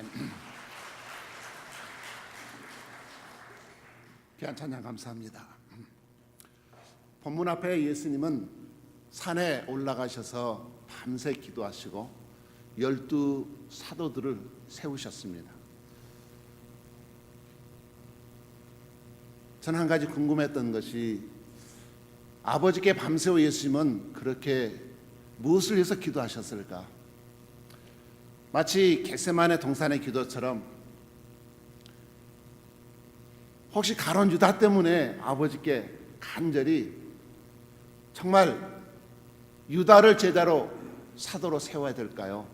아멘. 귀한 찬양 감사합니다. 본문 앞에 예수님은 산에 올라가셔서 밤새 기도하시고 12사도들을 세우셨습니다. 저는 한 가지 궁금했던 것이 아버지께 밤새워 예수님은 그렇게 무엇을 위해서 기도하셨을까? 마치 겟세마네 동산의 기도처럼 혹시 가룟 유다 때문에 아버지께 간절히 정말 유다를 제자로 사도로 세워야 될까요?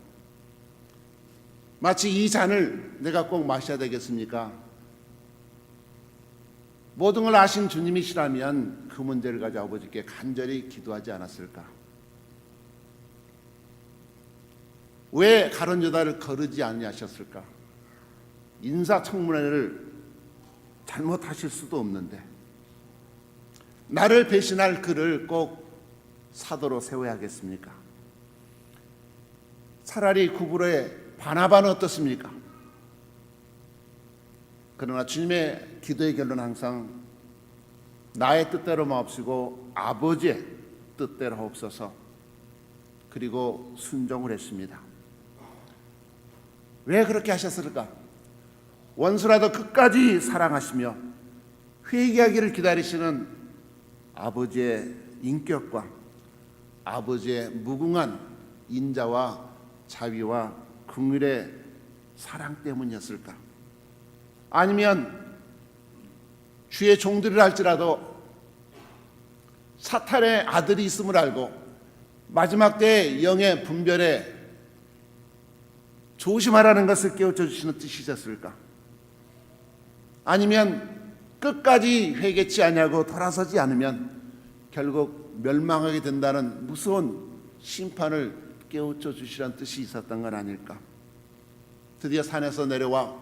마치 이 잔을 내가 꼭 마셔야 되겠습니까? 모든 걸 아신 주님이시라면 그 문제를 가지고 아버지께 간절히 기도하지 않았을까? 왜 가룟 유다를 거르지 아니하셨을까? 인사청문회를 잘못하실 수도 없는데 나를 배신할 그를 꼭 사도로 세워야겠습니까? 차라리 구브로의 바나바는 어떻습니까? 그러나 주님의 기도의 결론은 항상 나의 뜻대로 마옵시고 아버지의 뜻대로 하옵소서. 그리고 순종을 했습니다. 왜 그렇게 하셨을까? 원수라도 끝까지 사랑하시며 회개하기를 기다리시는 아버지의 인격과 아버지의 무궁한 인자와 자비와 긍휼의 사랑 때문이었을까? 아니면 주의 종들이라 할지라도 사탄의 아들이 있음을 알고 마지막 때의 영의 분별에 조심하라는 것을 깨우쳐 주시는 뜻이셨을까? 아니면 끝까지 회개치 아니하고 돌아서지 않으면 결국 멸망하게 된다는 무서운 심판을 깨우쳐 주시라는 뜻이 있었던 건 아닐까? 드디어 산에서 내려와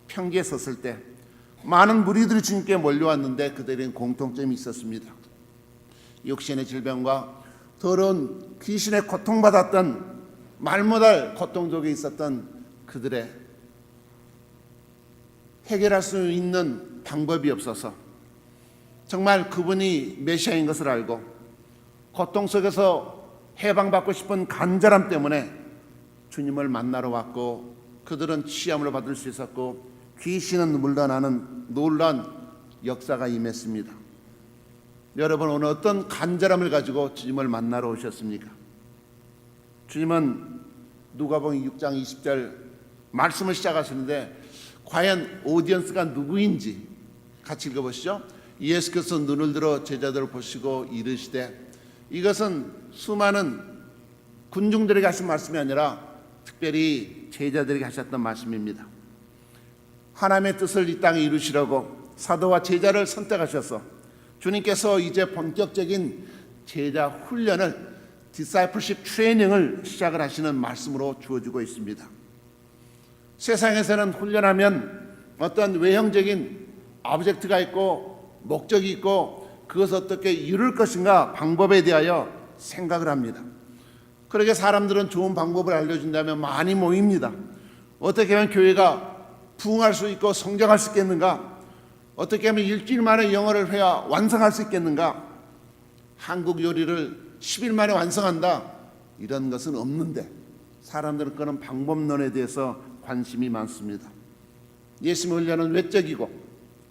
평지에 섰을 때 많은 무리들이 주님께 몰려왔는데 그들에겐 공통점이 있었습니다. 육신의 질병과 더러운 귀신의 고통받았던 말 못할 고통 속에 있었던 그들의 해결할 수 있는 방법이 없어서 정말 그분이 메시아인 것을 알고 고통 속에서 해방받고 싶은 간절함 때문에 주님을 만나러 왔고 그들은 치유함을 받을 수 있었고 귀신은 물러나는 놀라운 역사가 임했습니다. 여러분 오늘 어떤 간절함을 가지고 주님을 만나러 오셨습니까? 주님은 누가복음 6장 20절 말씀을 시작하시는데 과연 오디언스가 누구인지 같이 읽어보시죠. 예수께서 눈을 들어 제자들을 보시고 이르시되, 이것은 수많은 군중들에게 하신 말씀이 아니라 특별히 제자들에게 하셨던 말씀입니다. 하나님의 뜻을 이 땅에 이루시려고 사도와 제자를 선택하셔서 주님께서 이제 본격적인 제자 훈련을 디사이플십 트레이닝을 시작을 하시는 말씀으로 주어지고 있습니다. 세상에서는 훈련하면 어떤 외형적인 오브젝트가 있고 목적이 있고 그것을 어떻게 이룰 것인가 방법에 대하여 생각을 합니다. 그렇게 사람들은 좋은 방법을 알려준다면 많이 모입니다. 어떻게 하면 교회가 부흥할 수 있고 성장할 수 있겠는가? 어떻게 하면 일주일 만에 영어를 회화 완성할 수 있겠는가? 한국 요리를 10일 만에 완성한다, 이런 것은 없는데 사람들은 그런 방법론에 대해서 관심이 많습니다. 예수님 훈련은 외적이고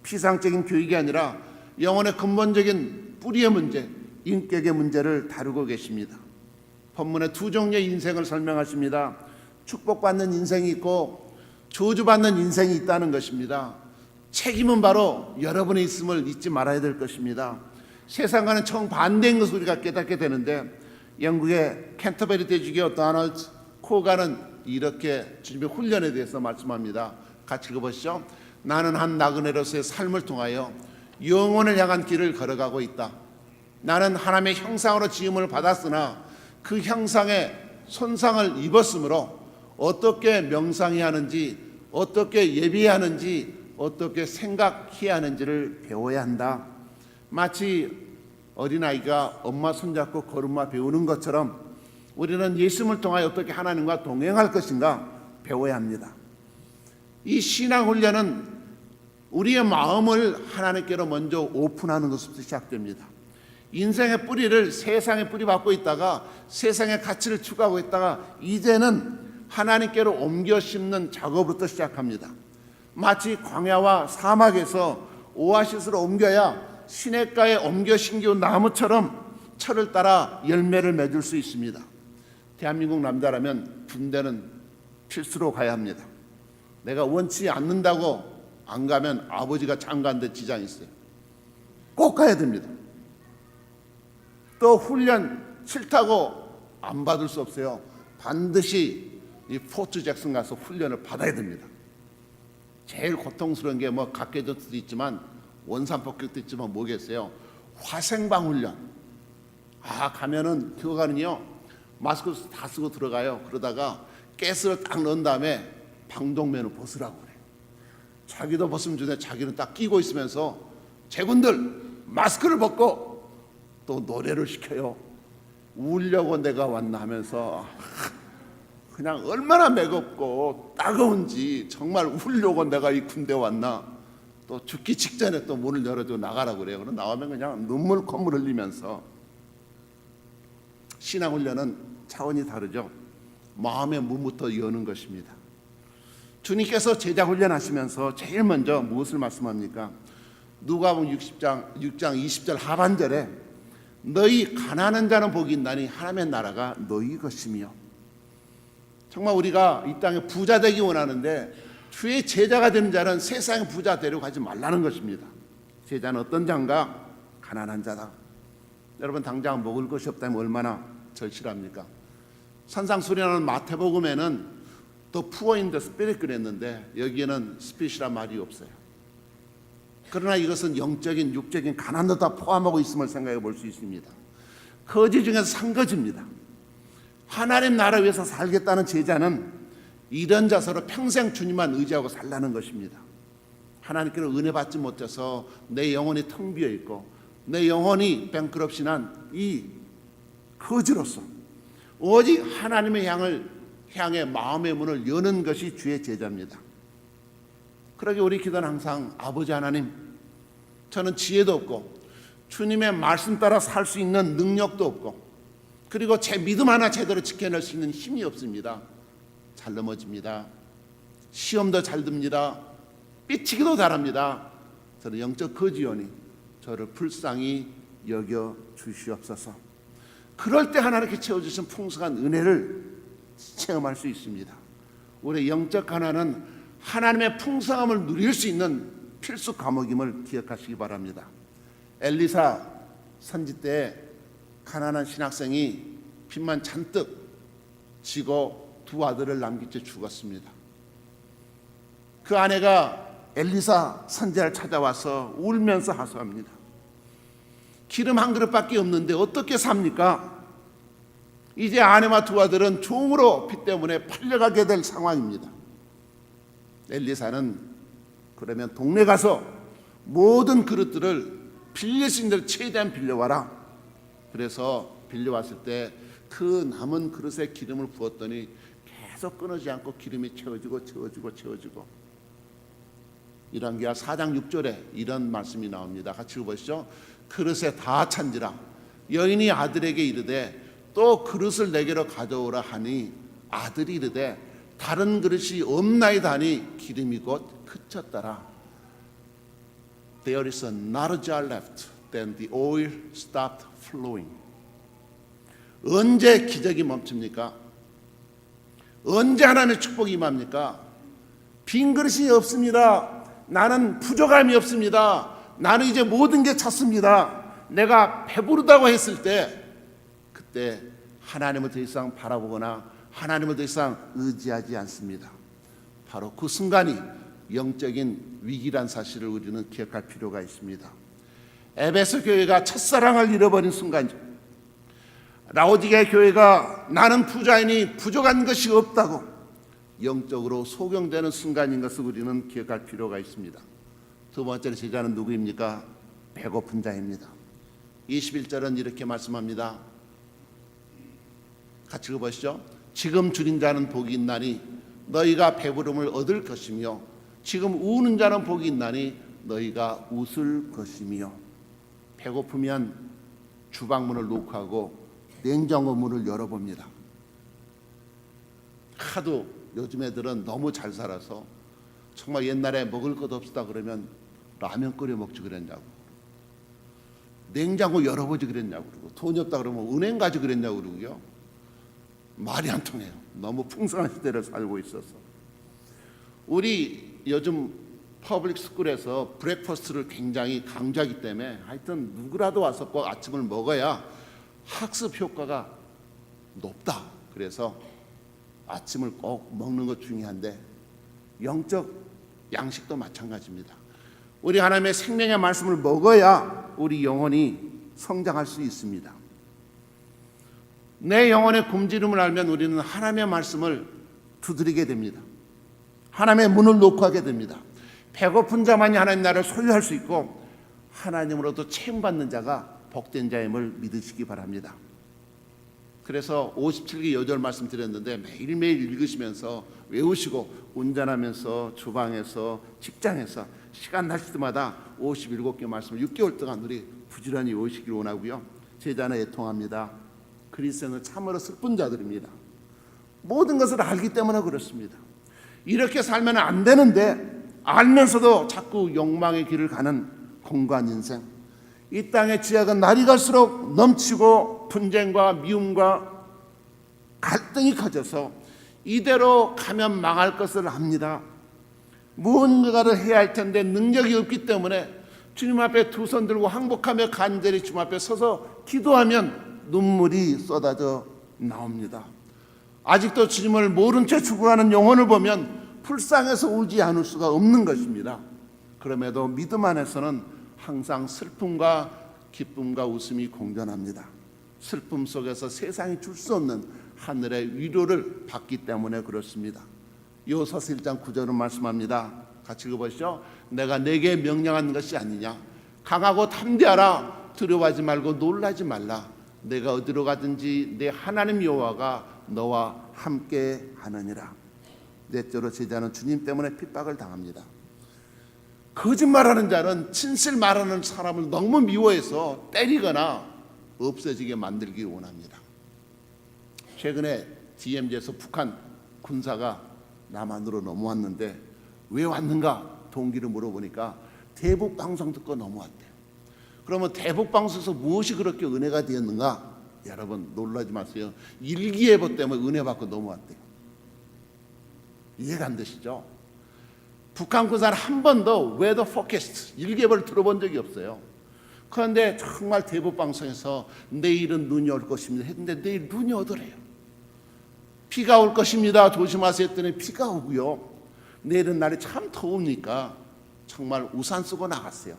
피상적인 교육이 아니라 영혼의 근본적인 뿌리의 문제, 인격의 문제를 다루고 계십니다. 본문에 두 종류의 인생을 설명하십니다. 축복받는 인생이 있고 저주받는 인생이 있다는 것입니다. 책임은 바로 여러분의 있음을 잊지 말아야 될 것입니다. 세상과는 정반대인 것을 우리가 깨닫게 되는데 영국의 캔터베리 대주교 도널드 코가는 이렇게 주님의 훈련에 대해서 말씀합니다. 같이 읽어보시죠. 나는 한 나그네로서의 삶을 통하여 영혼을 향한 길을 걸어가고 있다. 나는 하나님의 형상으로 지음을 받았으나 그 형상에 손상을 입었으므로 어떻게 명상해야 하는지, 어떻게 예비해야 하는지, 어떻게 생각해야 하는지를 배워야 한다. 마치 어린아이가 엄마 손잡고 걸음마 배우는 것처럼 우리는 예수님을 통하여 어떻게 하나님과 동행할 것인가 배워야 합니다. 이 신앙 훈련은 우리의 마음을 하나님께로 먼저 오픈하는 것부터 시작됩니다. 인생의 뿌리를 세상에 뿌리박고 있다가 세상의 가치를 추구하고 있다가 이제는 하나님께로 옮겨 심는 작업부터 시작합니다. 마치 광야와 사막에서 오아시스로 옮겨야 시냇가에 옮겨 심겨온 나무처럼 철을 따라 열매를 맺을 수 있습니다. 대한민국 남자라면 군대는 필수로 가야 합니다. 내가 원치 않는다고 안 가면 아버지가 장가한데 지장이 있어요. 꼭 가야 됩니다. 또 훈련 싫다고 안 받을 수 없어요. 반드시 이 포트 잭슨 가서 훈련을 받아야 됩니다. 제일 고통스러운 게 뭐 각개전투도 있지만 원산 폭격도 있지만 뭐겠어요? 화생방 훈련. 가면은 들어가는요 마스크 다 쓰고 들어가요. 그러다가 가스를 딱 넣은 다음에 방독면을 벗으라고 그래요. 자기도 벗으면 좋은데 자기는 딱 끼고 있으면서 제군들 마스크를 벗고 또 노래를 시켜요. 울려고 내가 왔나 하면서 그냥 얼마나 매겁고 따가운지 정말 울려고 내가 이 군대 왔나. 또 죽기 직전에 또 문을 열어주고 나가라고 그래요. 그럼 나오면 그냥 눈물 콧물 흘리면서. 신앙훈련은 차원이 다르죠. 마음의 문부터 여는 것입니다. 주님께서 제자훈련 하시면서 제일 먼저 무엇을 말씀합니까? 누가복음 6장 20절 하반절에 너희 가난한 자는 복이 있나니 하나님의 나라가 너희 것이며. 정말 우리가 이 땅에 부자 되기 원하는데 주의 제자가 되는 자는 세상의 부자 되려고 하지 말라는 것입니다. 제자는 어떤 자인가? 가난한 자다. 여러분 당장 먹을 것이 없다면 얼마나 절실합니까? 산상수련하는 마태복음에는 또 푸어 인 더 스피릿 그랬는데 여기에는 스피릿이란 말이 없어요. 그러나 이것은 영적인 육적인 가난도 다 포함하고 있음을 생각해 볼 수 있습니다. 거지 중에서 상거지입니다. 하나님 나라 위해서 살겠다는 제자는 이런 자세로 평생 주님만 의지하고 살라는 것입니다. 하나님께로 은혜 받지 못해서 내 영혼이 텅 비어 있고 내 영혼이 뱅크럽시 난 이 거지로서 오직 하나님의 향해 마음의 문을 여는 것이 주의 제자입니다. 그러게 우리 기도는 항상 아버지 하나님, 저는 지혜도 없고 주님의 말씀 따라 살 수 있는 능력도 없고 그리고 제 믿음 하나 제대로 지켜낼 수 있는 힘이 없습니다. 잘 넘어집니다. 시험도 잘 듭니다. 삐치기도 잘합니다. 저는 영적 거지오니 저를 불쌍히 여겨 주시옵소서. 그럴 때 하나님께 채워주신 풍성한 은혜를 체험할 수 있습니다. 우리의 영적 하나는 하나님의 풍성함을 누릴 수 있는 필수 과목임을 기억하시기 바랍니다. 엘리사 선지 때 가난한 신학생이 빚만 잔뜩 지고 두 아들을 남긴 채 죽었습니다. 그 아내가 엘리사 선지자를 찾아와서 울면서 하소합니다. 기름 한 그릇밖에 없는데 어떻게 삽니까? 이제 아내와 두 아들은 종으로 빚 때문에 팔려가게 될 상황입니다. 엘리사는 그러면 동네 가서 모든 그릇들을 빌릴 수 있는 대로 최대한 빌려와라. 그래서 빌려왔을 때 그 남은 그릇에 기름을 부었더니 계속 끊어지지 않고 기름이 채워지고 열왕기하 4장 6절에 이런 말씀이 나옵니다. 같이 읽어보시죠. 그릇에 다 찬지라 여인이 아들에게 이르되 또 그릇을 내게로 가져오라 하니 아들이 이르되 다른 그릇이 없나이다 하니 기름이 곧 그쳤더라. There is not a jar left. Then the oil stopped flowing. 언제 기적이 멈춥니까? 언제 하나님의 축복이 임합니까? 빈 그릇이 없습니다. 나는 부족함이 없습니다. 나는 이제 모든 게 찼습니다. 내가 배부르다고 했을 때 그때 하나님을 더 이상 바라보거나 하나님을 더 이상 의지하지 않습니다. 바로 그 순간이 영적인 위기란 사실을 우리는 기억할 필요가 있습니다. 에베소 교회가 첫사랑을 잃어버린 순간이죠. 라오디게 교회가 나는 부자이니 부족한 것이 없다고 영적으로 소경되는 순간인 것을 우리는 기억할 필요가 있습니다. 두 번째 제자는 누구입니까? 배고픈 자입니다. 21절은 이렇게 말씀합니다. 같이 읽어보시죠. 지금 줄인 자는 복이 있나니 너희가 배부름을 얻을 것이며 지금 우는 자는 복이 있나니 너희가 웃을 것이며 배고프면 주방문을 놓고 하고 냉장고 문을 열어봅니다. 하도 요즘 애들은 너무 잘 살아서 정말 옛날에 먹을 것 없다 그러면 라면 끓여 먹지 그랬냐고, 냉장고 열어보지 그랬냐고, 그러고 돈이 없다 그러면 은행 가지 그랬냐고 그러고요. 말이 안 통해요. 너무 풍성한 시대를 살고 있어서. 우리 요즘 퍼블릭 스쿨에서 브렉퍼스트를 굉장히 강조하기 때문에 하여튼 누구라도 와서 꼭 아침을 먹어야 학습 효과가 높다. 그래서 아침을 꼭 먹는 것 중요한데 영적 양식도 마찬가지입니다. 우리 하나님의 생명의 말씀을 먹어야 우리 영혼이 성장할 수 있습니다. 내 영혼의 굶주림을 알면 우리는 하나님의 말씀을 두드리게 됩니다. 하나님의 문을 놓고 하게 됩니다. 배고픈 자만이 하나님 나라를 소유할 수 있고 하나님으로부터 체험받는 자가 복된 자임을 믿으시기 바랍니다. 그래서 57기 여절 말씀 드렸는데 매일매일 읽으시면서 외우시고 운전하면서 주방에서 직장에서 시간 나실 때마다 57개 말씀을 6개월 동안 우리 부지런히 외우시길 원하고요. 제자는 애통합니다. 그리스도는 참으로 슬픈 자들입니다. 모든 것을 알기 때문에 그렇습니다. 이렇게 살면 안 되는데 알면서도 자꾸 욕망의 길을 가는 공고한 인생. 이 땅의 지약은 날이 갈수록 넘치고 분쟁과 미움과 갈등이 커져서 이대로 가면 망할 것을 압니다. 무언가를 해야 할 텐데 능력이 없기 때문에 주님 앞에 두 손 들고 항복하며 간절히 주님 앞에 서서 기도하면 눈물이 쏟아져 나옵니다. 아직도 주님을 모른 채 죽어가는 영혼을 보면 불쌍해서 울지 않을 수가 없는 것입니다. 그럼에도 믿음 안에서는 항상 슬픔과 기쁨과 웃음이 공존합니다. 슬픔 속에서 세상이 줄 수 없는 하늘의 위로를 받기 때문에 그렇습니다. 요서서 1장 9절은 말씀합니다. 같이 읽어보시죠. 내가 내게 명령한 것이 아니냐. 강하고 담대하라. 두려워하지 말고 놀라지 말라. 내가 어디로 가든지 내 하나님 여호와가 너와 함께 하느니라. 넷째로 제자는 주님 때문에 핍박을 당합니다. 거짓말하는 자는 진실 말하는 사람을 너무 미워해서 때리거나 없어지게 만들기 원합니다. 최근에 DMZ에서 북한 군사가 남한으로 넘어왔는데 왜 왔는가 동기를 물어보니까 대북 방송 듣고 넘어왔대요. 그러면 대북 방송에서 무엇이 그렇게 은혜가 되었는가? 여러분 놀라지 마세요. 일기예보 때문에 은혜 받고 넘어왔대요. 이해가 안 되시죠? 북한 군사는 한 번도 웨더 포캐스트 일기예보를 들어본 적이 없어요. 그런데 정말 대북 방송에서 내일은 눈이 올 것입니다 했는데 내일 눈이 오더래요. 비가 올 것입니다 조심하세요 했더니 비가 오고요. 내일은 날이 참 더우니까 정말 우산 쓰고 나갔어요.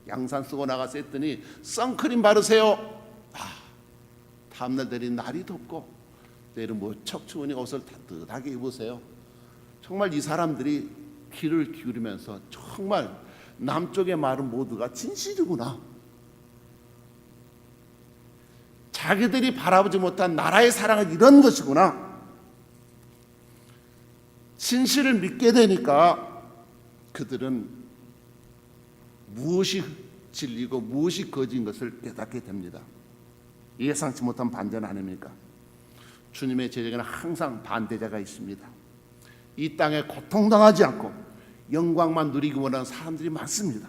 양산 쓰고 나갔어요 했더니 선크림 바르세요. 다음날 내린 날이 덥고 내일은 무척 추우니 옷을 따뜻하게 입으세요. 정말 이 사람들이 귀를 기울이면서 정말 남쪽의 말은 모두가 진실이구나. 자기들이 바라보지 못한 나라의 사랑은 이런 것이구나. 진실을 믿게 되니까 그들은 무엇이 진리고 무엇이 거짓인 것을 깨닫게 됩니다. 예상치 못한 반전 아닙니까? 주님의 제자에게는 항상 반대자가 있습니다. 이 땅에 고통당하지 않고 영광만 누리기 원하는 사람들이 많습니다.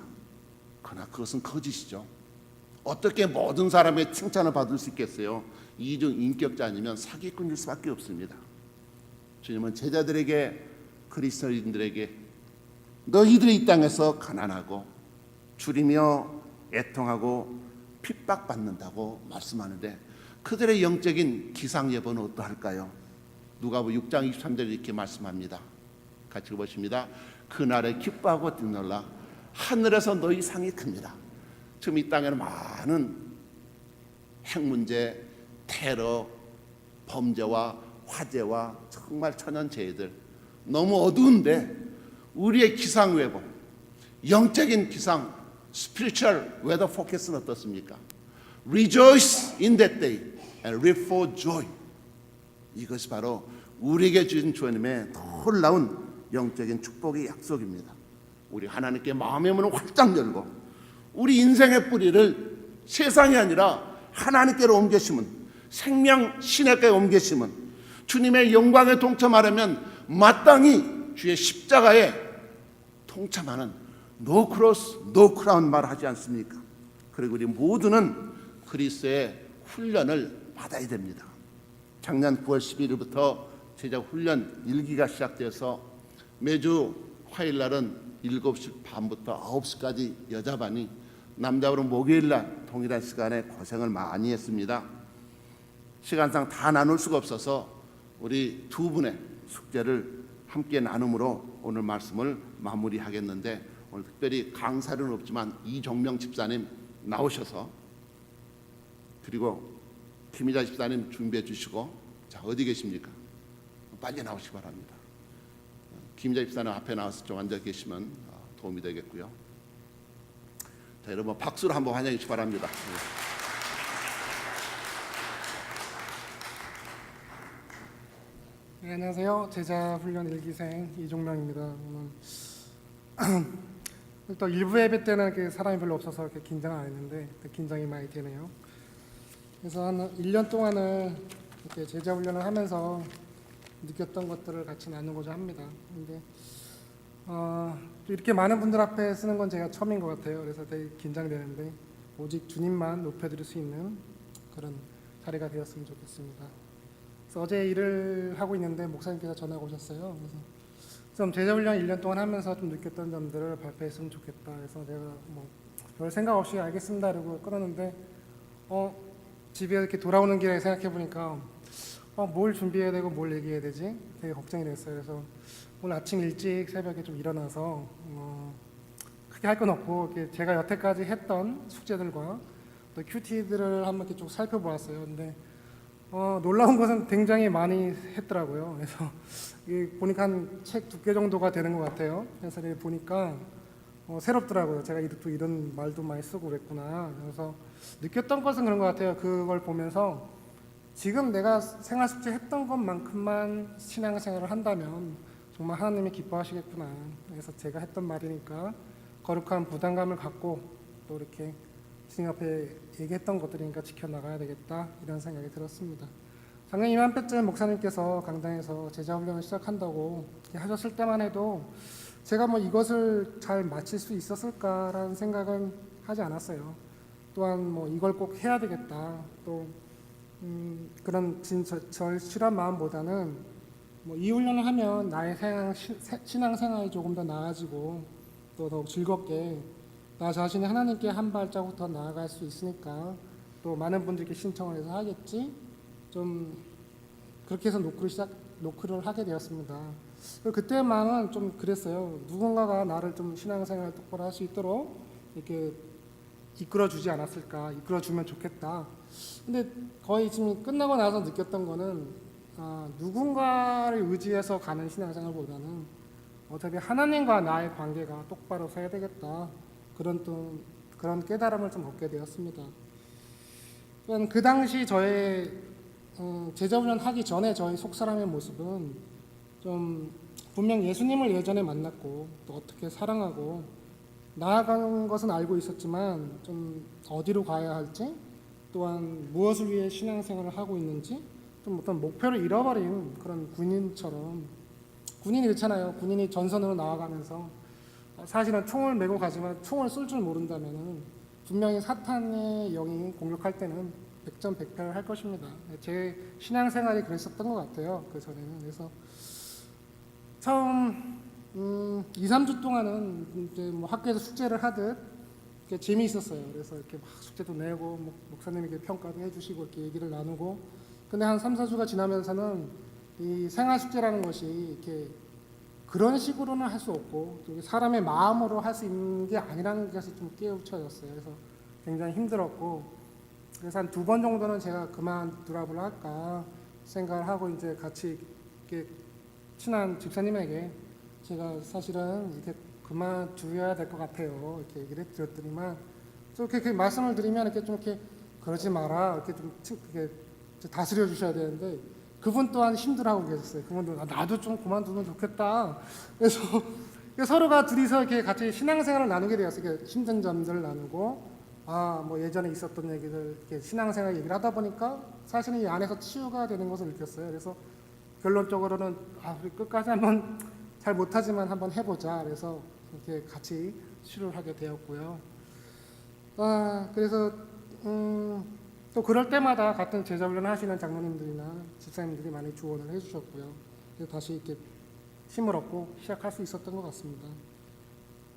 그러나 그것은 거짓이죠. 어떻게 모든 사람의 칭찬을 받을 수 있겠어요? 이중 인격자 아니면 사기꾼일 수밖에 없습니다. 주님은 제자들에게 그리스도인들에게 너희들이 이 땅에서 가난하고 줄이며 애통하고 핍박받는다고 말씀하는데 그들의 영적인 기상예보는 어떠할까요? 누가복음 6장 23절에 이렇게 말씀합니다. 같이 보십니다. 그날에 기뻐하고 뛰놀라 하늘에서 너희 상이 큽니다. 지금 이 땅에는 많은 핵 문제, 테러, 범죄와 화재와 정말 천연재해들 너무 어두운데 우리의 기상예보, 영적인 기상, spiritual weather forecast는 어떻습니까? Rejoice in that day and live for joy. 이것이 바로 우리에게 주신 주님의 놀라운 영적인 축복의 약속입니다. 우리 하나님께 마음의 문을 활짝 열고 우리 인생의 뿌리를 세상이 아니라 하나님께로 옮겨 심은 생명 신에게 옮겨 심은 주님의 영광에 동참하려면 마땅히 주의 십자가에 동참하는 노 크로스 노 크라운 말 하지 않습니까? 그리고 우리 모두는 그리스도의 훈련을 받아야 됩니다. 작년 9월 11일부터 제자 훈련 1기가 시작되어서 매주 화요일날은 7시 반부터 9시까지 여자반이, 남자반은 목요일날 동일한 시간에 고생을 많이 했습니다. 시간상 다 나눌 수가 없어서 우리 두 분의 숙제를 함께 나눔으로 오늘 말씀을 마무리하겠는데, 오늘 특별히 강사는 없지만 이종명 집사님 나오셔서, 그리고 김희자 집사님 준비해 주시고, 자 어디 계십니까? 빨리 나오시기 바랍니다. 김희자 집사님 앞에 나와서 좀 앉아 계시면 도움이 되겠고요. 자, 여러분 박수로 한번 환영해 주시기 바랍니다. 네, 안녕하세요. 제자 훈련 1기생 이종명입니다. 오늘 또 일부 예배 때는 이렇게 사람이 별로 없어서 이렇게 긴장을 안 했는데 긴장이 많이 되네요. 그래서 한 1년 동안은 이렇게 제자 훈련을 하면서 느꼈던 것들을 같이 나누고자 합니다. 근데 또 이렇게 많은 분들 앞에 쓰는 건 제가 처음인 것 같아요. 그래서 되게 긴장되는데 오직 주님만 높여드릴 수 있는 그런 자리가 되었으면 좋겠습니다. 그래서 어제 일을 하고 있는데 목사님께서 전화가 오셨어요. 그래서 좀 제자 훈련 1년 동안 하면서 좀 느꼈던 점들을 발표했으면 좋겠다. 그래서 제가 뭐 별 생각 없이 알겠습니다 이러고 끊었는데 집에 이렇게 돌아오는 길에 생각해 보니까 뭘 준비해야 되고 뭘 얘기해야 되지? 되게 걱정이 됐어요. 그래서 오늘 아침 일찍 새벽에 좀 일어나서 크게 할 건 없고 이렇게 제가 여태까지 했던 숙제들과 또 큐티들을 한번 이렇게 쭉 살펴보았어요. 근데 놀라운 것은 굉장히 많이 했더라고요. 그래서 보니까 한 책 2개 정도가 되는 것 같아요. 그래서 보니까 새롭더라고요. 제가 또 이런 말도 많이 쓰고 그랬구나. 그래서 느꼈던 것은 그런 것 같아요. 그걸 보면서 지금 내가 생활 숙제 했던 것만큼만 신앙생활을 한다면 정말 하나님이 기뻐하시겠구나. 그래서 제가 했던 말이니까 거룩한 부담감을 갖고 또 이렇게 주님 앞에 얘기했던 것들이니까 지켜나가야 되겠다, 이런 생각이 들었습니다. 작년 이맘때쯤 목사님께서 강당에서 제자훈련을 시작한다고 하셨을 때만 해도 제가 뭐 이것을 잘 마칠 수 있었을까라는 생각은 하지 않았어요. 또한 뭐 이걸 꼭 해야 되겠다, 또 그런 절실한 마음보다는 뭐 이 훈련을 하면 나의 신앙생활이 조금 더 나아지고 또 더욱 즐겁게 나 자신이 하나님께 한 발자국 더 나아갈 수 있으니까 또 많은 분들께 신청을 해서 하겠지, 좀 그렇게 해서 노크를 하게 되었습니다. 그때 마음은 좀 그랬어요. 누군가가 나를 좀 신앙생활 똑바로 할 수 있도록 이렇게 이끌어주지 않았을까, 이끌어주면 좋겠다. 근데 거의 지금 끝나고 나서 느꼈던 거는 누군가를 의지해서 가는 신앙생활보다는 어차피 하나님과 나의 관계가 똑바로 서야 되겠다, 그런 깨달음을 좀 얻게 되었습니다. 그 당시 저의 제자훈련 하기 전에 저희 속사람의 모습은 좀 분명 예수님을 예전에 만났고 또 어떻게 사랑하고 나아가는 것은 알고 있었지만 좀 어디로 가야 할지, 또한 무엇을 위해 신앙생활을 하고 있는지 좀 어떤 목표를 잃어버린 그런 군인처럼, 군인이 그렇잖아요. 군인이 전선으로 나아가면서 사실은 총을 메고 가지만 총을 쏠 줄 모른다면은 분명히 사탄의 영이 공격할 때는 100점100패를 할 것입니다. 제 신앙생활이 그랬었던 것 같아요. 그 전에는. 그래서 처음 2, 3주 동안은 이제 뭐 학교에서 숙제를 하듯 재미있었어요. 그래서 이렇게 막 숙제도 내고 목사님에게 평가도 해주시고 이렇게 얘기를 나누고, 근데 한 3, 4주가 지나면서는 이 생활 숙제라는 것이 이렇게 그런 식으로는 할 수 없고 또 사람의 마음으로 할 수 있는 게 아니라는 것이 좀 깨우쳐졌어요. 그래서 굉장히 힘들었고, 그래서 한 2번 정도는 제가 그만두라고 할까 생각을 하고 이제 같이 이렇게 친한 집사님에게 제가 사실은 이렇게 그만두어야 될 것 같아요, 이렇게 얘기를 드렸더니만, 또 이렇게 말씀을 드리면 이렇게 좀 이렇게 그러지 마라, 이렇게 좀 이렇게 다스려 주셔야 되는데 그분 또한 힘들어하고 계셨어요. 그분도 나도 좀 그만두면 좋겠다. 그래서 서로가 둘이서 이렇게 같이 신앙생활을 나누게 되었어요. 이렇게 힘든 점들을 나누고, 뭐 예전에 있었던 얘기들, 이렇게 신앙생활 얘기를 하다 보니까 사실은 이 안에서 치유가 되는 것을 느꼈어요. 그래서 결론적으로는 우리 끝까지 한번 잘 못하지만 한번 해보자. 그래서 이렇게 같이 치료를 하게 되었고요. 그래서 또 그럴 때마다 같은 제자훈련 하시는 장로님들이나 집사님들이 많이 조언을 해주셨고요. 그래서 다시 이렇게 힘을 얻고 시작할 수 있었던 것 같습니다.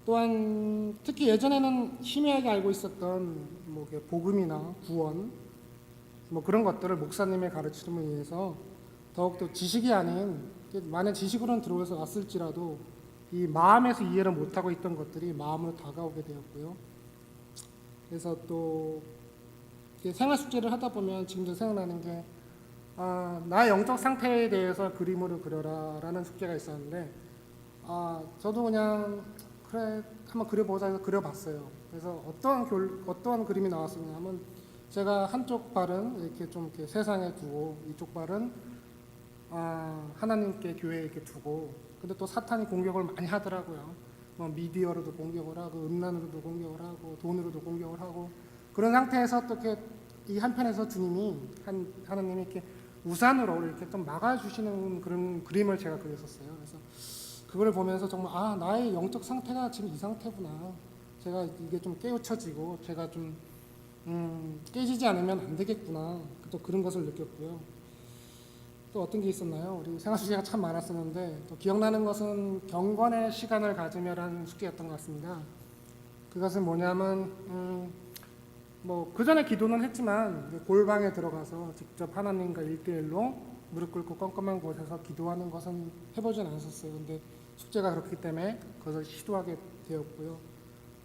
또한 특히 예전에는 희미하게 알고 있었던 뭐 복음이나 구원 뭐 그런 것들을 목사님의 가르침을 인해서 더욱더 지식이 아닌 많은 지식으로는 들어와서 왔을지라도 이 마음에서 이해를 못하고 있던 것들이 마음으로 다가오게 되었고요. 그래서 또 생활 숙제를 하다 보면 지금도 생각나는 게 나의 영적 상태에 대해서 그림으로 그려라라는 숙제가 있었는데 저도 그냥 그래 한번 그려보자 해서 그려봤어요. 그래서 어떠한 그림이 나왔었냐 하면 제가 한쪽 발은 이렇게 좀 이렇게 세상에 두고 이쪽 발은 하나님께 교회에 이렇게 두고 근데 또 사탄이 공격을 많이 하더라고요. 뭐 미디어로도 공격을 하고 음란으로도 공격을 하고 돈으로도 공격을 하고 그런 상태에서 또 이렇게 이 한편에서 주님이 하나님이 이렇게 우산으로 이렇게 좀 막아주시는 그런 그림을 제가 그렸었어요. 그래서 그걸 보면서 정말 나의 영적 상태가 지금 이 상태구나. 제가 이게 좀 깨우쳐지고 제가 좀 깨지지 않으면 안 되겠구나. 또 그런 것을 느꼈고요. 또 어떤 게 있었나요? 우리 생활 숙제가 참 많았었는데 또 기억나는 것은 경건의 시간을 가지며라는 숙제였던 것 같습니다. 그것은 뭐냐면 뭐 그 전에 기도는 했지만 골방에 들어가서 직접 하나님과 1대1로 무릎 꿇고 껌껌한 곳에서 기도하는 것은 해보진 않았었어요. 근데 숙제가 그렇기 때문에 그것을 시도하게 되었고요.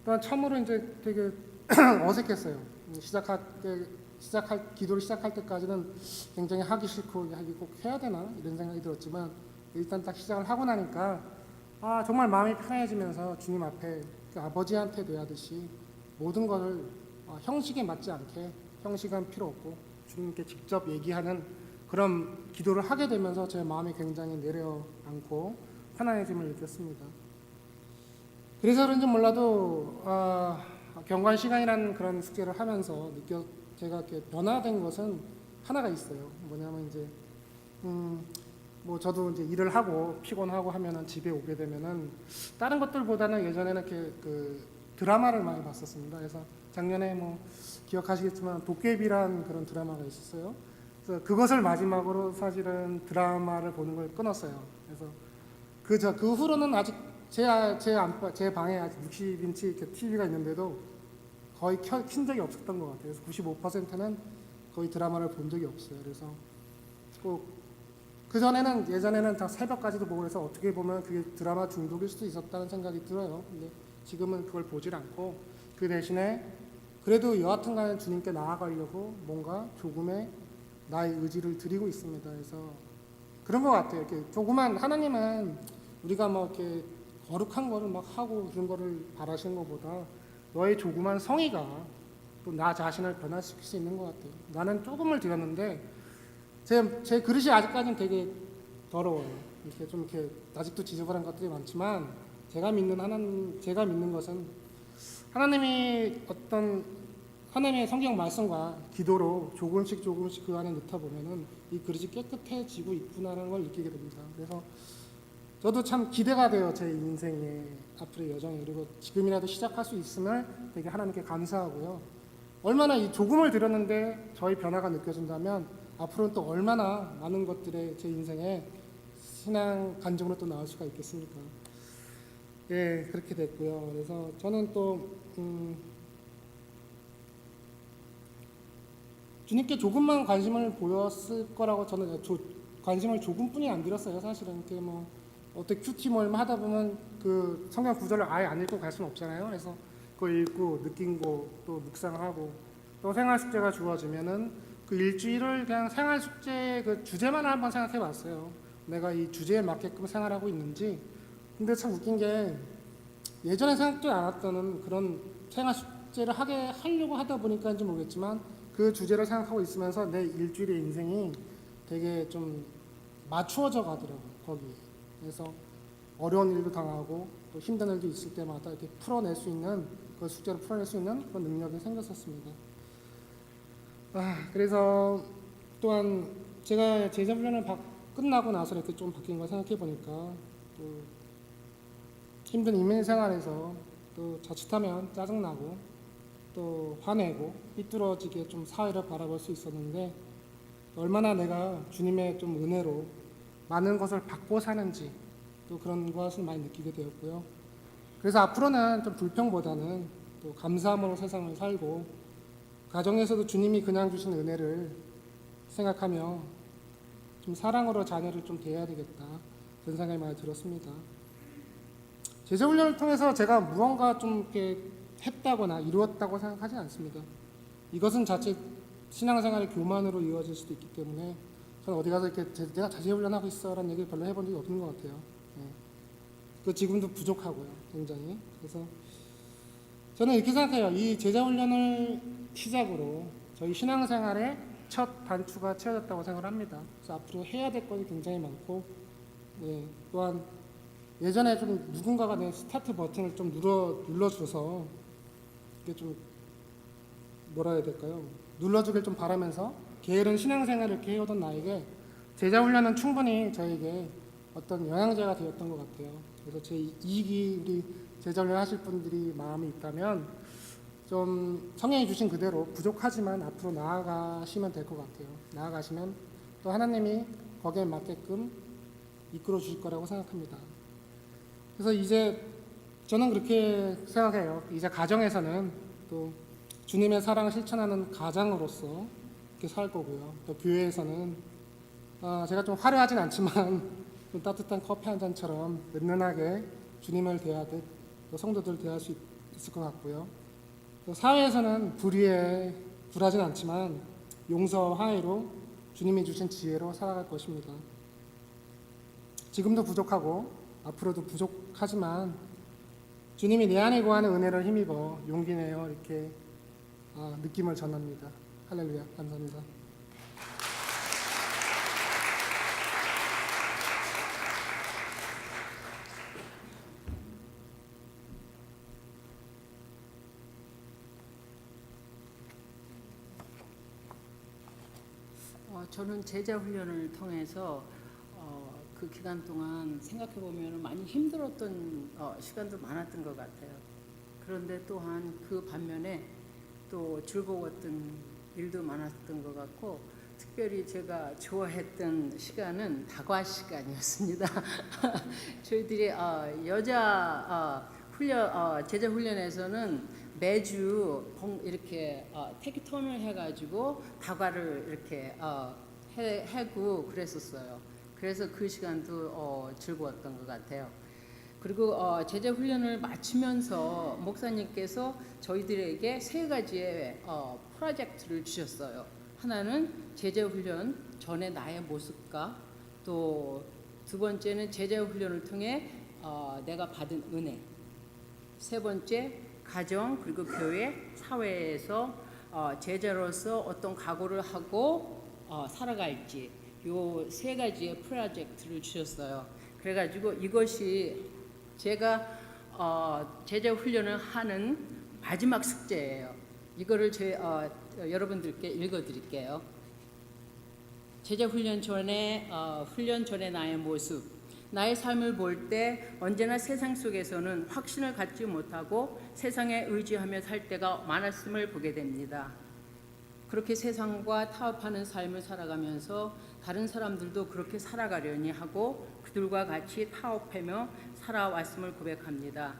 또한 처음으로 이제 되게 어색했어요. 기도를 시작할 때까지는 굉장히 하기 싫고 이거 꼭 해야 되나 이런 생각이 들었지만 일단 딱 시작을 하고 나니까 정말 마음이 편해지면서 주님 앞에 아버지한테 대하듯이 모든 것을 형식에 맞지 않게 형식은 필요 없고 주님께 직접 얘기하는 그런 기도를 하게 되면서 제 마음이 굉장히 내려앉고 편안해짐을 느꼈습니다. 그래서 그런지 몰라도 경관 시간이라는 그런 숙제를 하면서 제가 이렇게 변화된 것은 하나가 있어요. 뭐냐면 이제 뭐 저도 이제 일을 하고 피곤하고 하면은 집에 오게 되면은 다른 것들보다는 예전에는 이렇게 그 드라마를 많이 봤었습니다. 그래서 작년에 뭐 기억하시겠지만 도깨비란 그런 드라마가 있었어요. 그래서 그것을 마지막으로 사실은 드라마를 보는 걸 끊었어요. 그래서 그 후로는 아직 제 방에 아직 60인치 이렇게 TV가 있는데도 거의 킨 적이 없었던 것 같아요. 그래서 95%는 거의 드라마를 본 적이 없어요. 그래서 꼭 예전에는 다 새벽까지도 보고 그래서 어떻게 보면 그게 드라마 중독일 수도 있었다는 생각이 들어요. 근데 지금은 그걸 보질 않고 그 대신에 그래도 여하튼 간에 주님께 나아가려고 뭔가 조금의 나의 의지를 드리고 있습니다. 그래서 그런 것 같아요. 이렇게 조그만 하나님은 우리가 뭐 이렇게 거룩한 거를 막 하고 그런 거를 바라시는 것보다 너의 조그만 성의가 또 나 자신을 변화시킬 수 있는 것 같아요. 나는 조금을 드렸는데 제 그릇이 아직까지는 되게 더러워요. 이렇게 좀 이렇게 아직도 지저분한 것들이 많지만 제가 믿는 것은 하나님이 어떤 하나님의 성경 말씀과 기도로 조금씩 그 안에 넣다 보면은 이 그릇이 깨끗해지고 있구나라는 걸 느끼게 됩니다. 그래서 저도 참 기대가 돼요. 제 인생의 앞으로의 여정이. 그리고 지금이라도 시작할 수 있음을 되게 하나님께 감사하고요. 얼마나 이 조금을 드렸는데 저희 변화가 느껴진다면 앞으로는 또 얼마나 많은 것들의 제 인생에 신앙 간증으로 또 나올 수가 있겠습니까? 예, 그렇게 됐고요. 그래서 저는 또 주님께 조금만 관심을 보였을 거라고 저는 관심을 조금뿐이 안 들었어요. 사실은 이렇게 뭐 어떻게 큐티 모임 하다 보면 그 성경 구절을 아예 안 읽고 갈 수는 없잖아요. 그래서 그걸 읽고 느낀 거 또 묵상하고 또 생활 숙제가 주어지면은 그 일주일을 그냥 생활 숙제 그 주제만 한번 생각해봤어요. 내가 이 주제에 맞게끔 생활하고 있는지. 근데 참 웃긴 게 예전에 생각도 않았던 그런 생활 숙제를 하려고 하다 보니까인지 모르겠지만 그 주제를 생각하고 있으면서 내 일주일의 인생이 되게 좀 맞추어져 가더라고요. 거기. 그래서 어려운 일도 당하고 또 힘든 일도 있을 때마다 이렇게 풀어낼 수 있는 그 숙제를 풀어낼 수 있는 그런 능력이 생겼었습니다. 그래서 또한 제가 제자 훈련을 끝나고 나서 이렇게 좀 바뀐 걸 생각해 보니까 또 힘든 이민 생활에서 또 자칫하면 짜증나고 또 화내고 삐뚤어지게 좀 사회를 바라볼 수 있었는데 얼마나 내가 주님의 좀 은혜로 많은 것을 받고 사는지 또 그런 것을 많이 느끼게 되었고요. 그래서 앞으로는 좀 불평보다는 또 감사함으로 세상을 살고 가정에서도 주님이 그냥 주신 은혜를 생각하며 좀 사랑으로 자녀를 좀 대해야 되겠다 그런 생각이 많이 들었습니다. 제자훈련을 통해서 제가 무언가 좀 이렇게 했다거나 이루었다고 생각하지 않습니다. 이것은 자칫 신앙생활의 교만으로 이어질 수도 있기 때문에 저는 어디 가서 이렇게 내가 제자훈련하고 있어라는 얘기를 별로 해본 적이 없는 것 같아요. 그 지금도 부족하고요, 굉장히. 그래서 저는 이렇게 생각해요. 이 제자훈련을 시작으로 저희 신앙생활의 첫 단추가 채워졌다고 생각을 합니다. 그래서 앞으로 해야 될 것이 굉장히 많고, 또한 예전에 좀 누군가가 내 스타트 버튼을 좀 눌러줘서 이게 좀 뭐라 해야 될까요? 눌러주길 좀 바라면서 게으른 신앙생활을 이렇게 해오던 나에게 제자훈련은 충분히 저에게 어떤 영양제가 되었던 것 같아요. 그래서 제 이익이 우리 제자훈련 하실 분들이 마음이 있다면 좀 성령이 주신 그대로 부족하지만 앞으로 나아가시면 될 것 같아요. 나아가시면 또 하나님이 거기에 맞게끔 이끌어 주실 거라고 생각합니다. 그래서 이제 저는 그렇게 생각해요. 이제 가정에서는 또 주님의 사랑을 실천하는 가장으로서 이렇게 살 거고요. 또 교회에서는 제가 좀 화려하진 않지만 좀 따뜻한 커피 한 잔처럼 은은하게 주님을 대하듯 또 성도들 대할 수 있을 것 같고요. 또 사회에서는 불하진 않지만 용서와 화해로 주님이 주신 지혜로 살아갈 것입니다. 지금도 부족하고 앞으로도 부족하지만 주님이 내 안에 구하는 은혜를 힘입어 용기 내어 이렇게 느낌을 전합니다. 할렐루야, 감사합니다. 저는 제자 훈련을 통해서 그 기간 동안 생각해 보면 많이 힘들었던 시간도 많았던 것 같아요. 그런데 또한 그 반면에 또 즐거웠던 일도 많았던 것 같고, 특별히 제가 좋아했던 시간은 다과 시간이었습니다. 저희들이 제자 훈련에서는 매주 이렇게 테이크턴을 해가지고 다과를 이렇게 해고 그랬었어요. 그래서 그 시간도 즐거웠던 것 같아요. 그리고 제자 훈련을 마치면서 목사님께서 저희들에게 세 가지의 프로젝트를 주셨어요. 하나는 제자 훈련 전에 나의 모습과, 또 두 번째는 제자 훈련을 통해 내가 받은 은혜, 세 번째 가정 그리고 교회 사회에서 제자로서 어떤 각오를 하고 살아갈지, 요 세 가지의 프로젝트를 주셨어요. 그래가지고 이것이 제가 제자 훈련을 하는 마지막 숙제예요. 이거를 여러분들께 읽어드릴게요. 제자 훈련 전에 나의 모습. 나의 삶을 볼 때 언제나 세상 속에서는 확신을 갖지 못하고 세상에 의지하며 살 때가 많았음을 보게 됩니다. 그렇게 세상과 타협하는 삶을 살아가면서 다른 사람들도 그렇게 살아가려니 하고 그들과 같이 타협하며 살아왔음을 고백합니다.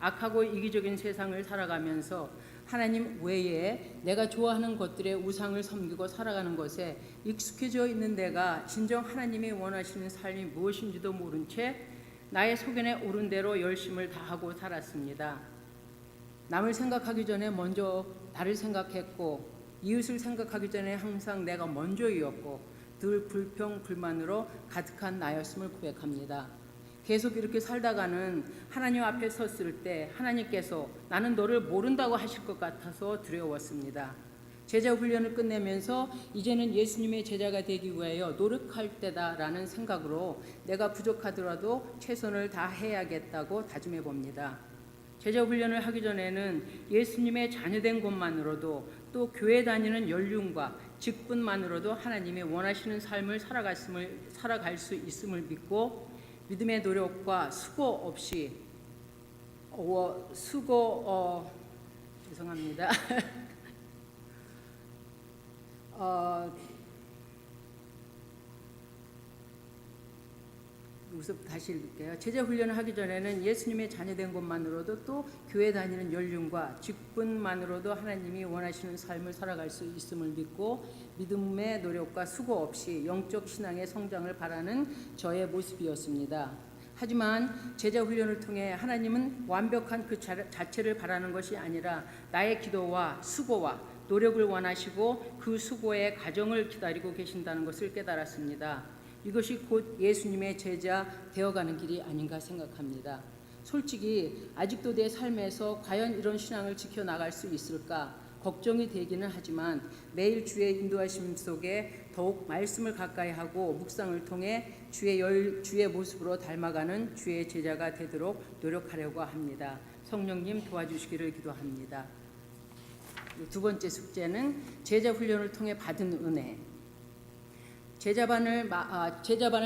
악하고 이기적인 세상을 살아가면서 하나님 외에 내가 좋아하는 것들의 우상을 섬기고 살아가는 것에 익숙해져 있는 내가 진정 하나님이 원하시는 삶이 무엇인지도 모른 채 나의 소견에 오른 대로 열심을 다하고 살았습니다. 남을 생각하기 전에 먼저 나를 생각했고, 이웃을 생각하기 전에 항상 내가 먼저이었고, 늘 불평 불만으로 가득한 나였음을 고백합니다. 계속 이렇게 살다가는 하나님 앞에 섰을 때 하나님께서 나는 너를 모른다고 하실 것 같아서 두려웠습니다. 제자 훈련을 끝내면서 이제는 예수님의 제자가 되기 위하여 노력할 때다라는 생각으로 내가 부족하더라도 최선을 다해야겠다고 다짐해 봅니다. 제자 훈련을 하기 전에는 예수님의 자녀된 것만으로도 또 교회 다니는 연륜과 직분만으로도 하나님이 원하시는 삶을 살아갈 수 있음을 믿고 믿음의 노력과 수고 없이 죄송합니다. 우선 다시 읽을게요. 제자 훈련을 하기 전에는 예수님의 자녀된 것만으로도 또 교회 다니는 연륜과 직분만으로도 하나님이 원하시는 삶을 살아갈 수 있음을 믿고 믿음의 노력과 수고 없이 영적 신앙의 성장을 바라는 저의 모습이었습니다. 하지만 제자 훈련을 통해 하나님은 완벽한 그 자체를 바라는 것이 아니라 나의 기도와 수고와 노력을 원하시고 그 수고의 과정을 기다리고 계신다는 것을 깨달았습니다. 이것이 곧 예수님의 제자 되어가는 길이 아닌가 생각합니다. 솔직히 아직도 내 삶에서 과연 이런 신앙을 지켜나갈 수 있을까 걱정이 되기는 하지만 매일 주의 인도하심 속에 더욱 말씀을 가까이 하고 묵상을 통해 주의 모습으로 닮아가는 주의 제자가 되도록 노력하려고 합니다. 성령님 도와주시기를 기도합니다. 두 번째 숙제는 제자 훈련을 통해 받은 은혜. 제자반을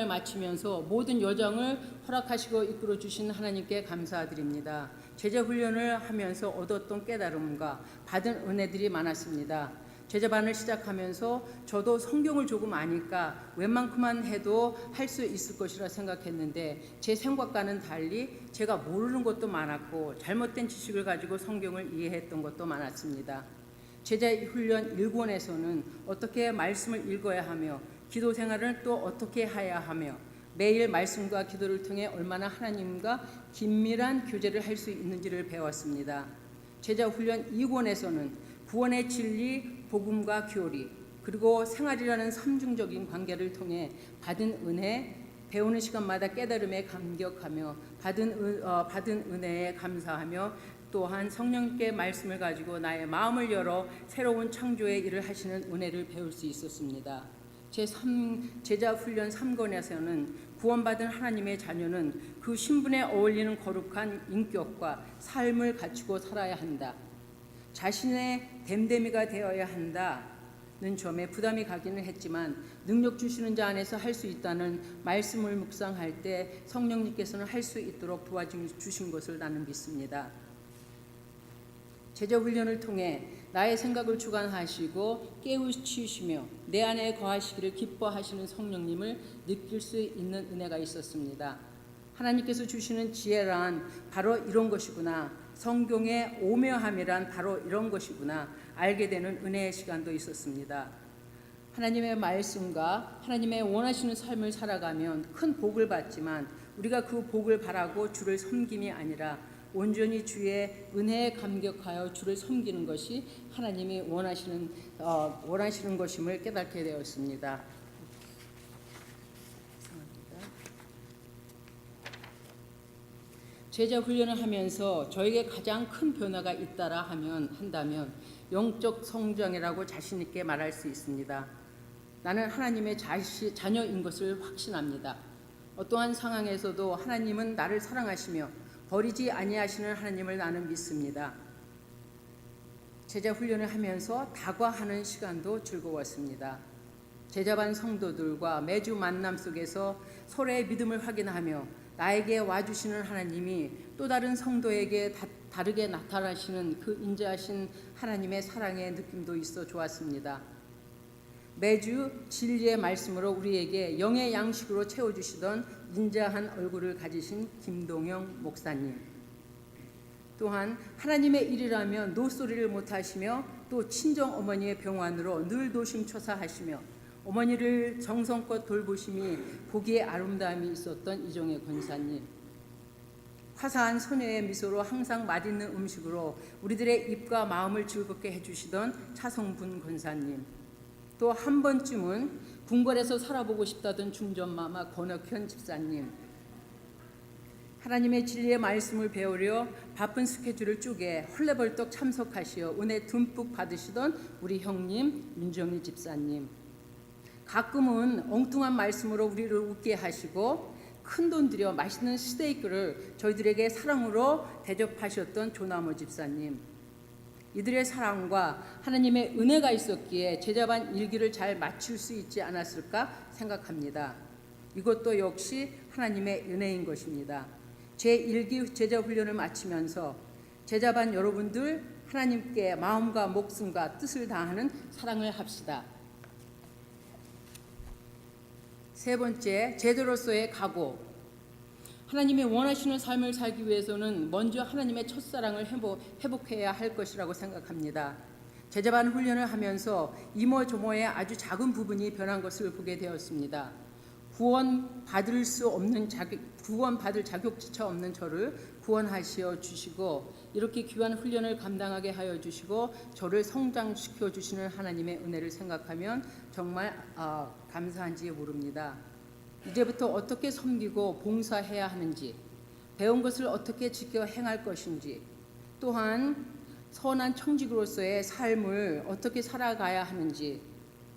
마치면서 모든 여정을 허락하시고 이끌어 주신 하나님께 감사드립니다. 제자 훈련을 하면서 얻었던 깨달음과 받은 은혜들이 많았습니다. 제자반을 시작하면서 저도 성경을 조금 아니까 웬만큼만 해도 할 수 있을 것이라 생각했는데 제 생각과는 달리 제가 모르는 것도 많았고 잘못된 지식을 가지고 성경을 이해했던 것도 많았습니다. 제자 훈련 1권에서는 어떻게 말씀을 읽어야 하며 기도 생활을 또 어떻게 해야 하며 매일 말씀과 기도를 통해 얼마나 하나님과 긴밀한 교제를 할 수 있는지를 배웠습니다. 제자 훈련 2권에서는 구원의 진리, 복음과 교리, 그리고 생활이라는 삼중적인 관계를 통해 받은 은혜, 배우는 시간마다 깨달음에 감격하며 받은 은혜에 감사하며 또한 성령께 말씀을 가지고 나의 마음을 열어 새로운 창조의 일을 하시는 은혜를 배울 수 있었습니다. 제자 훈련 3권에서는 구원받은 하나님의 자녀는 그 신분에 어울리는 거룩한 인격과 삶을 갖추고 살아야 한다. 자신의 됨됨이가 되어야 한다는 점에 부담이 가기는 했지만 능력 주시는 자 안에서 할 수 있다는 말씀을 묵상할 때 성령님께서는 할 수 있도록 도와주신 것을 나는 믿습니다. 제자 훈련을 통해 나의 생각을 주관하시고 깨우치시며 내 안에 거하시기를 기뻐하시는 성령님을 느낄 수 있는 은혜가 있었습니다. 하나님께서 주시는 지혜란 바로 이런 것이구나. 성경의 오묘함이란 바로 이런 것이구나. 알게 되는 은혜의 시간도 있었습니다. 하나님의 말씀과 하나님의 원하시는 삶을 살아가면 큰 복을 받지만 우리가 그 복을 바라고 주를 섬김이 아니라 온전히 주의 은혜에 감격하여 주를 섬기는 것이 하나님이 원하시는 것임을 깨닫게 되었습니다. 제자 훈련을 하면서 저에게 가장 큰 변화가 있다라 한다면 영적 성장이라고 자신 있게 말할 수 있습니다. 나는 하나님의 자녀인 것을 확신합니다. 어떠한 상황에서도 하나님은 나를 사랑하시며 버리지 아니하시는 하나님을 나는 믿습니다. 제자 훈련을 하면서 다과하는 시간도 즐거웠습니다. 제자반 성도들과 매주 만남 속에서 서로의 믿음을 확인하며 나에게 와주시는 하나님이 또 다른 성도에게 다르게 나타나시는 그 인자하신 하나님의 사랑의 느낌도 있어 좋았습니다. 매주 진리의 말씀으로 우리에게 영의 양식으로 채워주시던 인자한 얼굴을 가지신 김동영 목사님, 또한 하나님의 일이라면 노소리를 못하시며 또 친정어머니의 병환으로 늘 노심초사하시며 어머니를 정성껏 돌보심이 보기에 아름다움이 있었던 이종의 권사님, 화사한 소녀의 미소로 항상 맛있는 음식으로 우리들의 입과 마음을 즐겁게 해주시던 차성분 권사님, 또 한 번쯤은 궁궐에서 살아보고 싶다던 중전마마 권혁현 집사님, 하나님의 진리의 말씀을 배우려 바쁜 스케줄을 쪼개 헐레벌떡 참석하시어 은혜 듬뿍 받으시던 우리 형님 윤정희 집사님, 가끔은 엉뚱한 말씀으로 우리를 웃게 하시고 큰돈 들여 맛있는 스테이크를 저희들에게 사랑으로 대접하셨던 조나무 집사님, 이들의 사랑과 하나님의 은혜가 있었기에 제자반 일기를 잘 마칠 수 있지 않았을까 생각합니다. 이것도 역시 하나님의 은혜인 것입니다. 제1기 제자 훈련을 마치면서 제자반 여러분들 하나님께 마음과 목숨과 뜻을 다하는 사랑을 합시다. 세 번째, 제자로서의 각오. 하나님이 원하시는 삶을 살기 위해서는 먼저 하나님의 첫사랑을 회복해야 할 것이라고 생각합니다. 제자반 훈련을 하면서 이모저모의 아주 작은 부분이 변한 것을 보게 되었습니다. 구원받을 자격조차 없는 저를 구원하시어 주시고 이렇게 귀한 훈련을 감당하게 하여 주시고 저를 성장시켜 주시는 하나님의 은혜를 생각하면 정말 감사한지 모릅니다. 이제부터 어떻게 섬기고 봉사해야 하는지, 배운 것을 어떻게 지켜 행할 것인지, 또한 선한 청직으로서의 삶을 어떻게 살아가야 하는지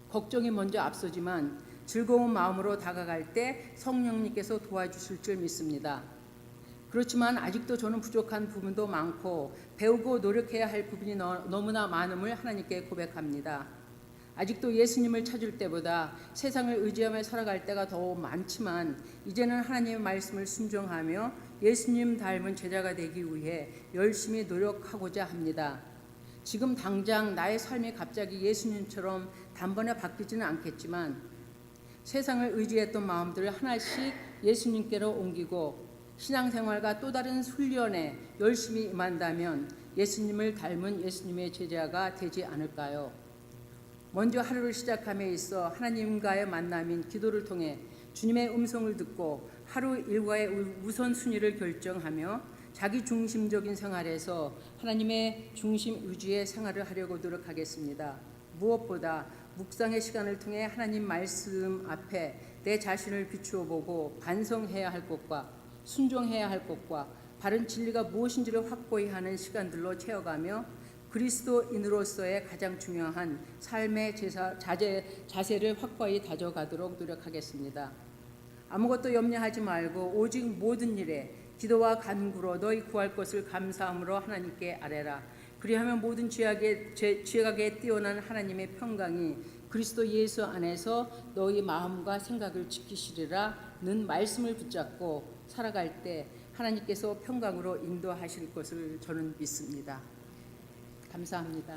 걱정이 먼저 앞서지만 즐거운 마음으로 다가갈 때 성령님께서 도와주실 줄 믿습니다. 그렇지만 아직도 저는 부족한 부분도 많고 배우고 노력해야 할 부분이 너무나 많음을 하나님께 고백합니다. 아직도 예수님을 찾을 때보다 세상을 의지하며 살아갈 때가 더 많지만 이제는 하나님의 말씀을 순종하며 예수님 닮은 제자가 되기 위해 열심히 노력하고자 합니다. 지금 당장 나의 삶이 갑자기 예수님처럼 단번에 바뀌지는 않겠지만 세상을 의지했던 마음들을 하나씩 예수님께로 옮기고 신앙생활과 또 다른 훈련에 열심히 임한다면 예수님을 닮은 예수님의 제자가 되지 않을까요? 먼저 하루를 시작함에 있어 하나님과의 만남인 기도를 통해 주님의 음성을 듣고 하루 일과의 우선순위를 결정하며 자기 중심적인 생활에서 하나님의 중심 위주의 생활을 하려고 노력하겠습니다. 무엇보다 묵상의 시간을 통해 하나님 말씀 앞에 내 자신을 비추어 보고 반성해야 할 것과 순종해야 할 것과 바른 진리가 무엇인지를 확고히 하는 시간들로 채워가며 그리스도인으로서의 가장 중요한 삶의 자세를 확고히 다져가도록 노력하겠습니다. 아무것도 염려하지 말고 오직 모든 일에 기도와 간구로 너희 구할 것을 감사함으로 하나님께 아뢰라. 그리하면 모든 지각에 뛰어난 하나님의 평강이 그리스도 예수 안에서 너희 마음과 생각을 지키시리라는 말씀을 붙잡고 살아갈 때 하나님께서 평강으로 인도하실 것을 저는 믿습니다. 감사합니다.